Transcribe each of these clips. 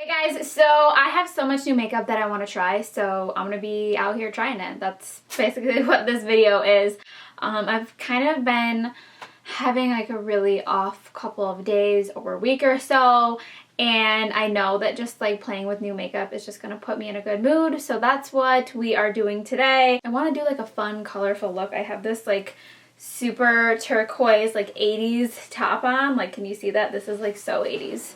Hey guys, so I have so much new makeup that I want to try, so I'm gonna be out here trying it. That's basically what this video is. I've kind of been having like a really off couple of days or a week or so, and I know that just like playing with new makeup is just gonna put me in a good mood, so that's what we are doing today. I want to do like a fun colorful look. I have this like super turquoise like 80s top on. Like, can you see that? This is like so 80s.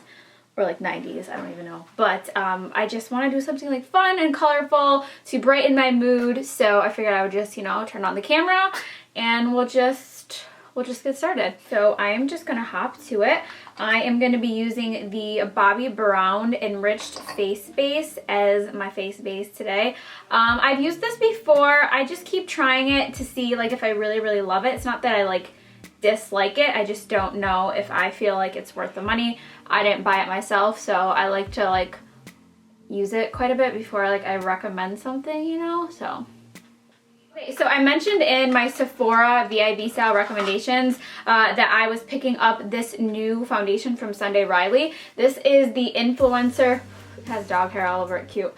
Or like 90s, I don't even know. But I just want to do something like fun and colorful to brighten my mood. So I figured I would just, you know, turn on the camera and we'll just get started. So I am just gonna hop to it. I am gonna be using the BOBBIE Brown Enriched Face Base as my face base today. I've used this before. I just keep trying it to see like if I really love it. It's not that I like dislike it, I just don't know if I feel like it's worth the money. I didn't buy it myself, so I like to like use it quite a bit before like I recommend something, you know, so. Okay, so I mentioned in my Sephora VIB style recommendations that I was picking up this new foundation from Sunday Riley. This is the Influencer, it has dog hair all over it, cute.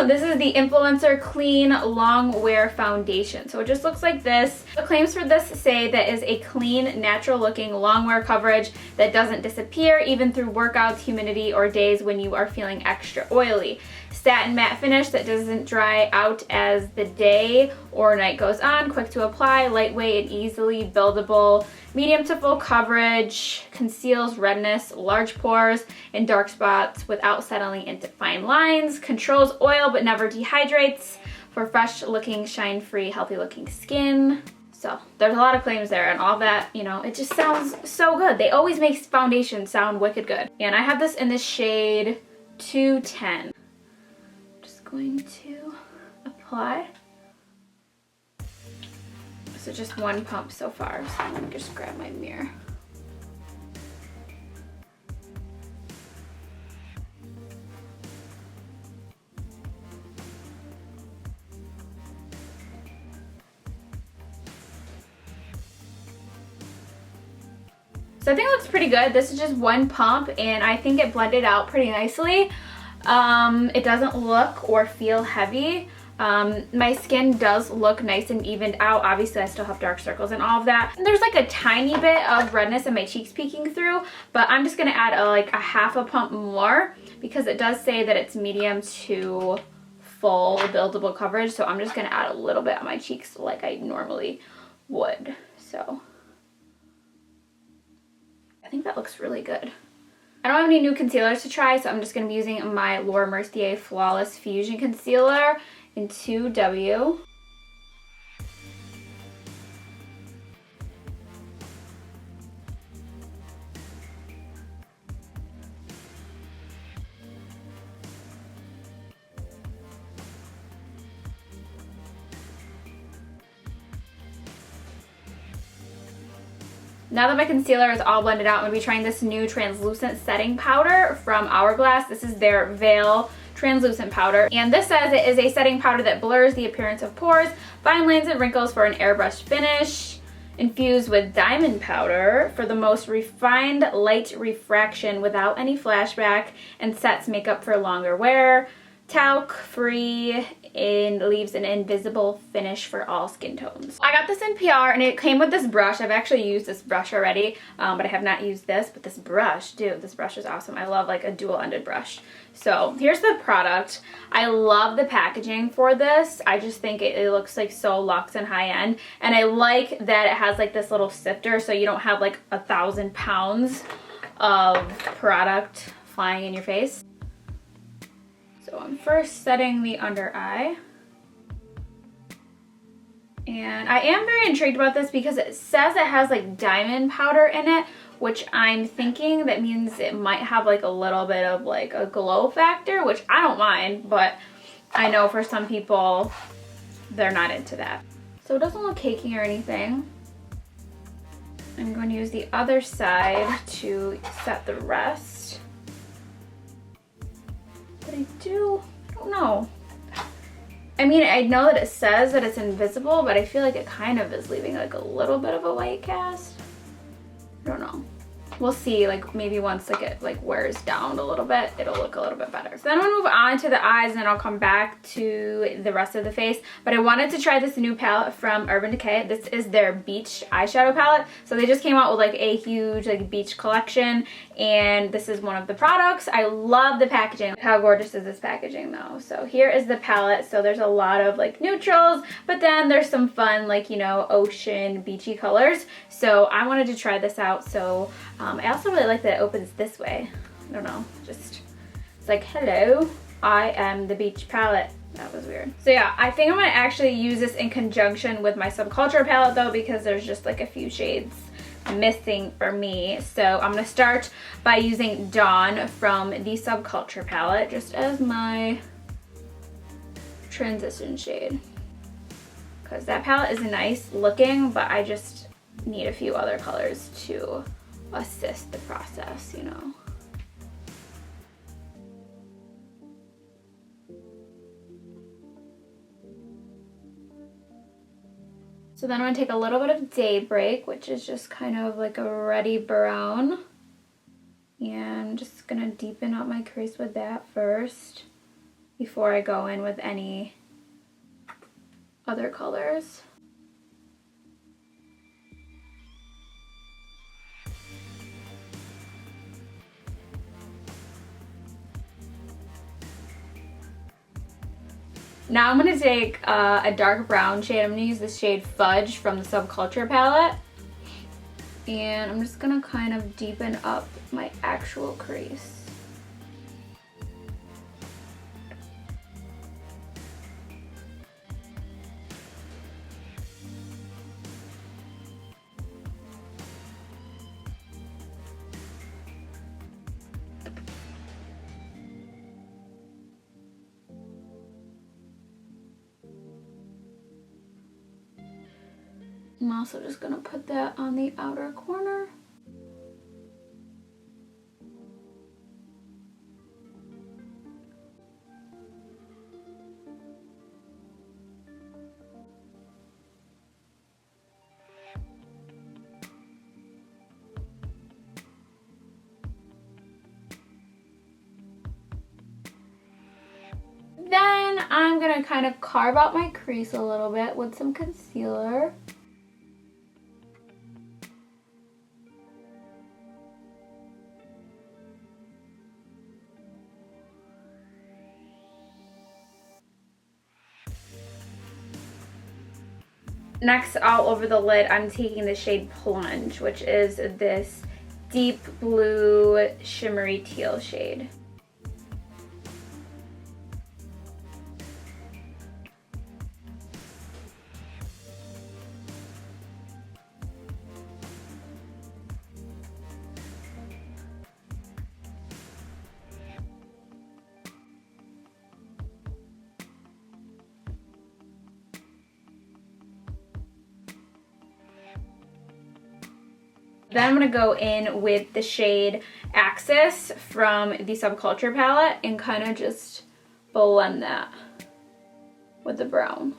This is the Influencer Clean Long Wear Foundation. So it just looks like this. The claims for this say that is a clean, natural looking long wear coverage that doesn't disappear even through workouts, humidity, or days when you are feeling extra oily. Satin matte finish that doesn't dry out as the day or night goes on. Quick to apply, lightweight and easily buildable. Medium to full coverage, conceals redness, large pores, and dark spots without settling into fine lines. Controls oil but never dehydrates for fresh looking, shine free, healthy looking skin. So there's a lot of claims there, and all that, you know, it just sounds so good. They always make foundations sound wicked good. And I have this in the shade 210. Just going to apply. So just one pump so far, so I'm gonna just grab my mirror. So I think it looks pretty good. This is just one pump and I think it blended out pretty nicely. It doesn't look or feel heavy. My skin does look nice and evened out. Obviously I still have dark circles and all of that. And there's like a tiny bit of redness in my cheeks peeking through, but I'm just gonna add like a half a pump more because it does say that it's medium to full buildable coverage. So I'm just gonna add a little bit on my cheeks like I normally would. So I think that looks really good. I don't have any new concealers to try, so I'm just gonna be using my Laura Mercier Flawless Fusion Concealer in 2W. Now that my concealer is all blended out, I'm going to be trying this new translucent setting powder from HOURGLASS. This is their Vail translucent powder, and this says it is a setting powder that blurs the appearance of pores, fine lines, and wrinkles for an airbrushed finish. Infused with diamond powder for the most refined light refraction without any flashback, and sets makeup for longer wear. Talc free and leaves an invisible finish for all skin tones. I got this in PR and it came with this brush. I've actually used this brush already, but I have not used this. But this brush, dude, this brush is awesome. I love like a dual-ended brush. So here's the product. I love the packaging for this. I just think it looks like so luxe and high-end. And I like that it has like this little sifter so you don't have like 1,000 pounds of product flying in your face. So I'm first setting the under eye. And I am very intrigued about this because it says it has like diamond powder in it, which I'm thinking that means it might have like a little bit of like a glow factor, which I don't mind, but I know for some people they're not into that. So it doesn't look cakey or anything. I'm going to use the other side to set the rest. But I don't know. I mean, I know that it says that it's invisible, but I feel like it kind of is leaving like a little bit of a white cast. I don't know. we'll see, like maybe once like it like wears down a little bit, it'll look a little bit better. So then I'm gonna move on to the eyes and then I'll come back to the rest of the face. But I wanted to try this new palette from Urban Decay. This is their Beach eyeshadow palette. So they just came out with like a huge like beach collection, and this is one of the products. I love the packaging. How gorgeous is this packaging though? So here is the palette. So there's a lot of like neutrals, but then there's some fun like, you know, ocean beachy colors. So I wanted to try this out. So I also really like that it opens this way. I don't know, just it's like, hello, I am the beach palette. That was weird. So yeah, I think I'm gonna actually use this in conjunction with my Subculture palette though, because there's just like a few shades missing for me. So I'm gonna start by using Dawn from the Subculture palette just as my transition shade, because that palette is nice looking, but I just need a few other colors to assist the process, you know. So then I'm gonna take a little bit of Daybreak, which is just kind of like a reddy brown. And I'm just gonna deepen up my crease with that first before I go in with any other colors. Now I'm going to take a dark brown shade. I'm going to use the shade Fudge from the Subculture palette. And I'm just going to kind of deepen up my actual crease. I'm also just gonna put that on the outer corner. Then I'm gonna kind of carve out my crease a little bit with some concealer. Next, all over the lid, I'm taking the shade Plunge, which is this deep blue shimmery teal shade. Then I'm going to go in with the shade Axis from the Subculture palette and kind of just blend that with the brown.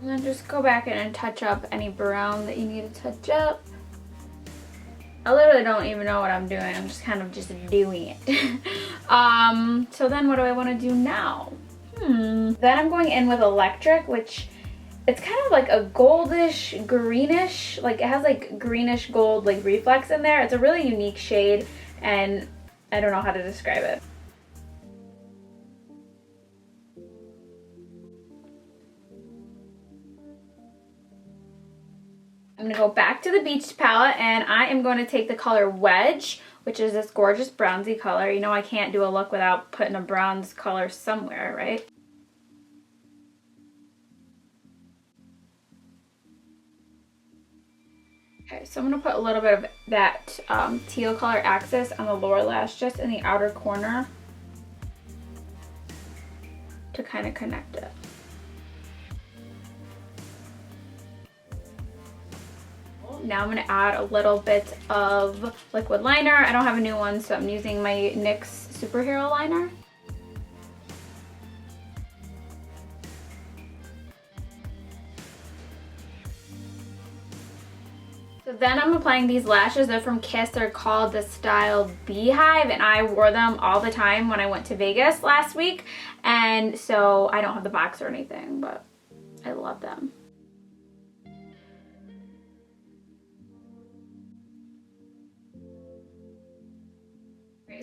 And then just go back in and touch up any brown that you need to touch up. I literally don't even know what I'm doing. I'm just kind of just doing it. So then what do I want to do now? Then I'm going in with Electric, which it's kind of like a goldish, greenish, like it has like greenish gold like reflex in there. It's a really unique shade and I don't know how to describe it. I'm going to go back to the Beach palette and I am going to take the color Wedge, which is this gorgeous bronzy color. You know I can't do a look without putting a bronze color somewhere, right? Okay, so I'm going to put a little bit of that teal color Axis on the lower lash, just in the outer corner to kind of connect it. now I'm gonna add a little bit of liquid liner. I don't have a new one, so I'm using my NYX Superhero liner. So then I'm applying these lashes. They're from Kiss. They're called the style Beehive, and I wore them all the time when I went to Vegas last week. And so I don't have the box or anything, but I love them.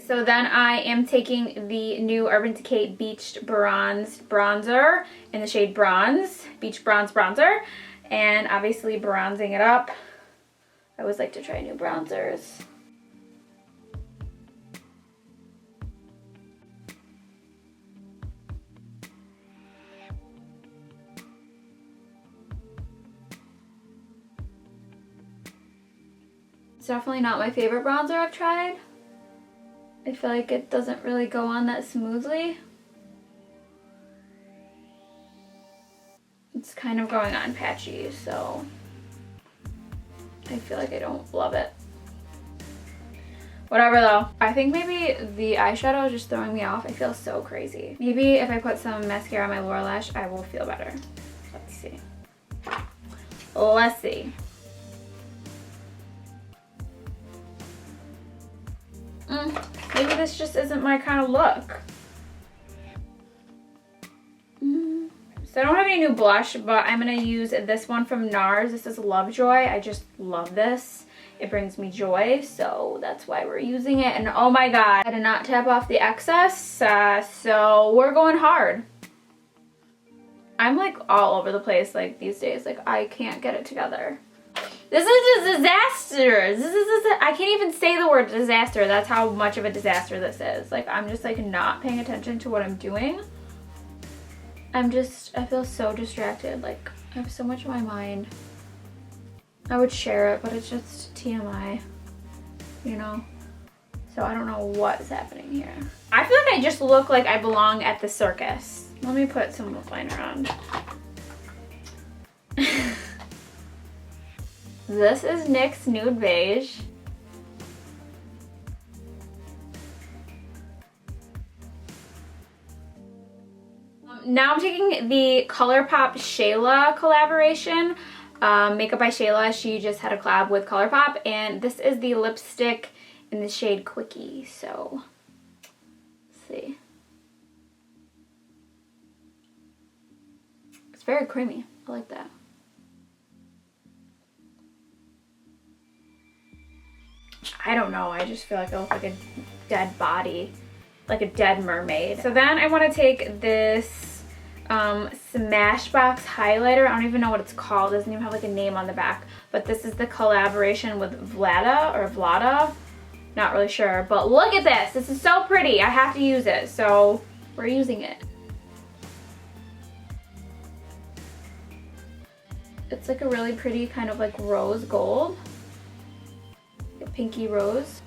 So then I am taking the new Urban Decay Beached Bronze Bronzer in the shade Bronze, Beach Bronze Bronzer, and obviously bronzing it up. I always like to try new bronzers. It's definitely not my favorite bronzer I've tried. I feel like it doesn't really go on that smoothly. It's kind of going on patchy, so I feel like I don't love it. Whatever though. I think maybe the eyeshadow is just throwing me off. I feel so crazy. Maybe if I put some mascara on my lower lash, I will feel better. Let's see. Let's see. Maybe this just isn't my kind of look. So I don't have any new blush, but I'm going to use this one from NARS. This is Lovejoy. I just love this. It brings me joy, so that's why we're using it. And oh my god, I did not tap off the excess, so we're going hard. I'm like all over the place like these days. Like I can't get it together. This is a disaster. I can't even say the word disaster. That's how much of a disaster this is. Like I'm just like not paying attention to what I'm doing. I feel so distracted. Like I have so much in my mind. I would share it, but it's just TMI, you know? So I don't know what's happening here. I feel like I just look like I belong at the circus. Let me put some lip liner on. This is NYX Nude Beige. Now I'm taking the ColourPop SHAYLA collaboration. Makeup by SHAYLA. She just had a collab with ColourPop, and this is the lipstick in the shade Quickie. So, let's see. It's very creamy. I like that. I don't know. I just feel like I look like a dead body, like a dead mermaid. So then I want to take this Smashbox Highlighter. I don't even know what it's called. It doesn't even have like a name on the back. But this is the collaboration with Vlada. Not really sure. But look at this. This is so pretty. I have to use it. So we're using it. It's like a really pretty kind of like rose gold. A pinky rose.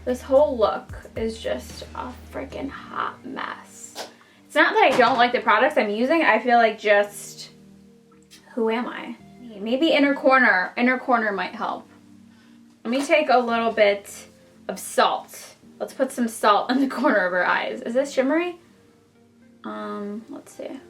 This whole look is just a freaking hot mess. It's not that I don't like the products I'm using. I feel like just, who am I? Maybe inner corner. Inner corner might help. Let me take a little bit of salt. Let's put some salt in the corner of her eyes. Is this shimmery? Let's see.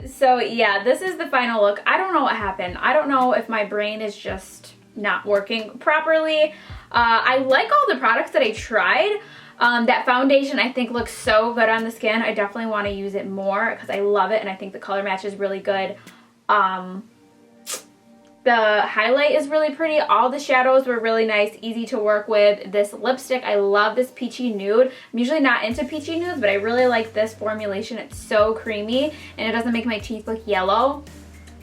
So yeah, this is the final look. I don't know what happened. I don't know if my brain is just not working properly. I like all the products that I tried. That foundation I think looks so good on the skin. I definitely want to use it more because I love it and I think the color match is really good. The highlight is really pretty. All the shadows were really nice, easy to work with. This lipstick, I love this peachy nude. I'm usually not into peachy nudes, but I really like this formulation. It's so creamy and it doesn't make my teeth look yellow.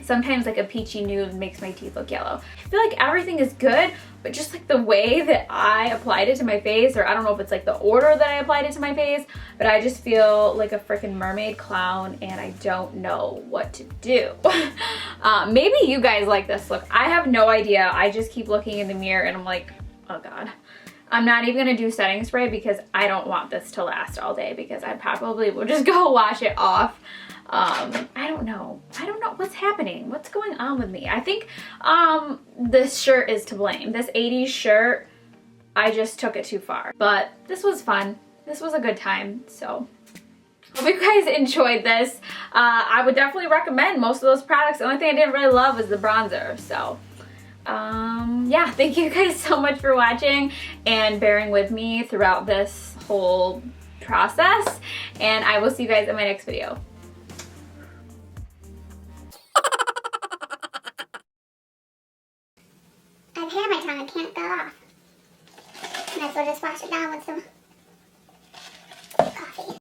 Sometimes like a peachy nude makes my teeth look yellow. I feel like everything is good, but just like the way that I applied it to my face, or I don't know if it's like the order that I applied it to my face, but I just feel like a freaking mermaid clown and I don't know what to do. Maybe you guys like this look. I have no idea. I just keep looking in the mirror and I'm like, oh god. I'm not even gonna do setting spray because I don't want this to last all day, because I probably will just go wash it off. I don't know what's happening. What's going on with me? I think this shirt is to blame. This 80s shirt, I just took it too far. But this was fun. This was a good time. So hope you guys enjoyed this. I would definitely recommend most of those products. The only thing I didn't really love was the bronzer. So yeah, thank you guys so much for watching and bearing with me throughout this whole process. And I will see you guys in my next video. I have hair on my tongue, it can't go off. Might as well just wash it down with some coffee.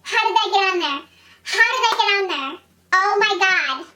How did that get on there? How did that get on there? Oh my god.